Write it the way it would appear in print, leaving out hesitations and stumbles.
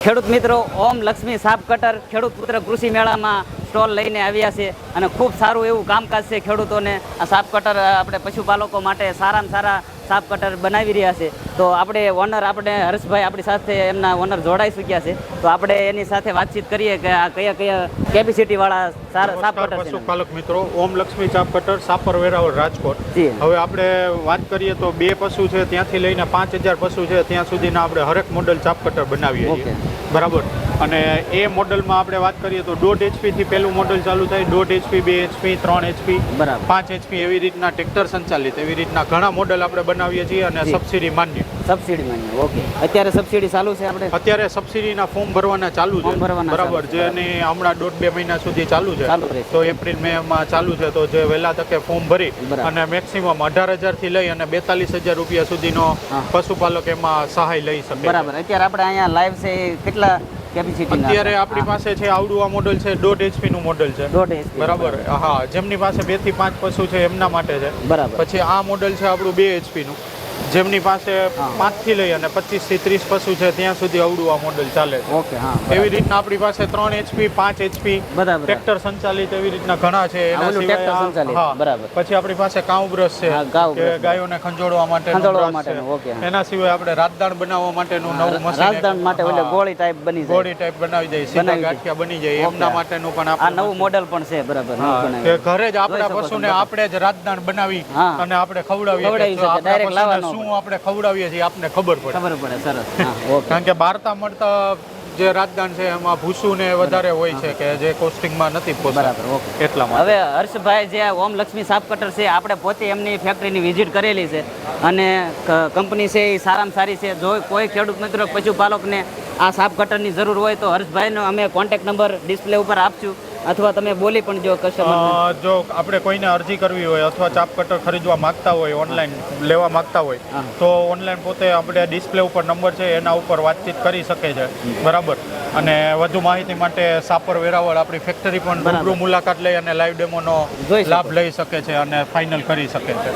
ખેડૂત મિત્રો, ઓમ લક્ષ્મી સાપ કટર ખેડૂત પુત્ર કૃષિ મેળામાં સ્ટોલ લઈને આવ્યા છે અને ખૂબ સારું એવું કામકાજ છે ખેડૂતોને. આ સાપ કટર આપણે પશુપાલકો માટે સારામાં સારા સાપ કટર બનાવી રહ્યા છે. તો આપણે ઓનર હર્ષભાઈ આપણી સાથે એમના ઓનર જોડાઈ ચૂક્યા છે. તો આપણે એની સાથે વાતચીત કરીએ કે આ કયા કયા કેપેસિટી વાળા સારા સાપ કટર છે. પશુપાલક મિત્રો, ઓમ લક્ષ્મી સાપ કટર, સાપર વેરાવળ, રાજકોટ. હવે આપણે વાત કરીએ તો 2 પશુ છે ત્યાંથી લઈને 5000 પશુ છે ત્યાં સુધીના આપણે હરેક મોડલ સાપ કટર બનાવીએ છીએ. બરાબર. અને એ મોડલમાં આપણે વાત કરીએ તો 1.5 HP થી પહેલું મોડલ ચાલુ થાય. 1.5 HP, 2 HP, 3 HP, 5 HP એવી રીતના ટ્રેક્ટર સંચાલિત એવી રીતના ઘણા મોડલ આપણે બનાવીએ છીએ અને સબસિડી માન્ય. સબસિડી માન્ય, ઓકે. અત્યારે સબસિડી ચાલુ છે આપણે? અત્યારે સબસિડીના ફોર્મ ભરવાના ચાલુ છે. બરાબર. જેની હમણાં 1.5-2 મહિના સુધી ચાલુ છે. તો એપ્રિલ મે માં ચાલુ છે. તો જે વહેલા તકે ફોર્મ ભરી અને મેક્સિમમ 18,000 થી લઈ અને 42,000 રૂપિયા સુધીનો પશુપાલક એમાં સહાય લઈ શકે. બરાબર. અત્યારે આપણે અહીંયા લાઈવ છે કેટલા અત્યારે આપણી પાસે છે આવડું આ મોડલ છે 1.5 HP નું મોડલ છે. બરાબર. હા, જેમની પાસે 2 થી 5 પશુ છે એમના માટે છે. બરાબર. પછી આ મોડલ છે આપણું 2 HP નું, જેમની પાસે 5 થી લઈ અને 25 થી 30 પશુ છે ત્યાં સુધી આવડું આ મોડલ ચાલે છે. ઓકે. હા, એવી રીતના આપણી પાસે 3 HP, 5 HP ટ્રેક્ટર સંચાલિત એવી રીતના ઘણા છે. એના સિવાય બરાબર. પછી આપણી પાસે કાઉ બ્રશ છે કે ગાયોને ખંજોળવા માટે. એના સિવાય આપણે રાજદાણ બનાવવા માટેનું નવું મશીન, રાજદાણ માટે એટલે ગોળી ટાઈપ બની જાય, ગોળી ટાઈપ બનાવી જાય, સીધા ગાંઠિયા બની જાય, એમના માટેનું પણ આ નવું મોડેલ પણ છે. બરાબર. કે ઘરે જ આપણા પશુને આપણે જ રાજદાણ બનાવી અને આપણે ખવડાવીએ. શું આપણે ખવડાવીએ છીએ આપને ખબર પડે. સરસ. કારણ કે બહારતા મળતા જે રાજદાણ છે એમાં ભૂસું ને વધારે હોય છે કે જે કોસ્ટિંગમાં નથી પહોંચતા. એટલામાં હવે હર્ષભાઈ જે ઓમ લક્ષ્મી સાપ કટર છે આપણે પોતે એમની ફેક્ટરીની વિઝિટ કરેલી છે અને કંપની છે એ સારામાં સારી છે. જો કોઈ ખેડૂત મિત્રો પશુપાલકને આ સાપ કટરની જરૂર હોય તો હર્ષભાઈનો અમે કોન્ટેક્ટ નંબર ડિસ્પ્લે ઉપર આપશું અથવા તમે બોલી પણ જો કસ્ટમર જો આપણે કોઈને અરજી કરવી હોય અથવા ચાપ કટર ખરીદવા માંગતા હોય, ઓનલાઈન લેવા માંગતા હોય તો ઓનલાઈન પોતે આપણે ડિસ્પ્લે ઉપર નંબર છે એના ઉપર વાતચીત કરી શકે છે. બરાબર. અને વધુ માહિતી માટે સાપર વેરાવળ આપણી ફેક્ટરી પણ રૂબરૂ મુલાકાત લઈ અને લાઈવ ડેમોનો લાભ લઈ શકે છે અને ફાઇનલ કરી શકે છે.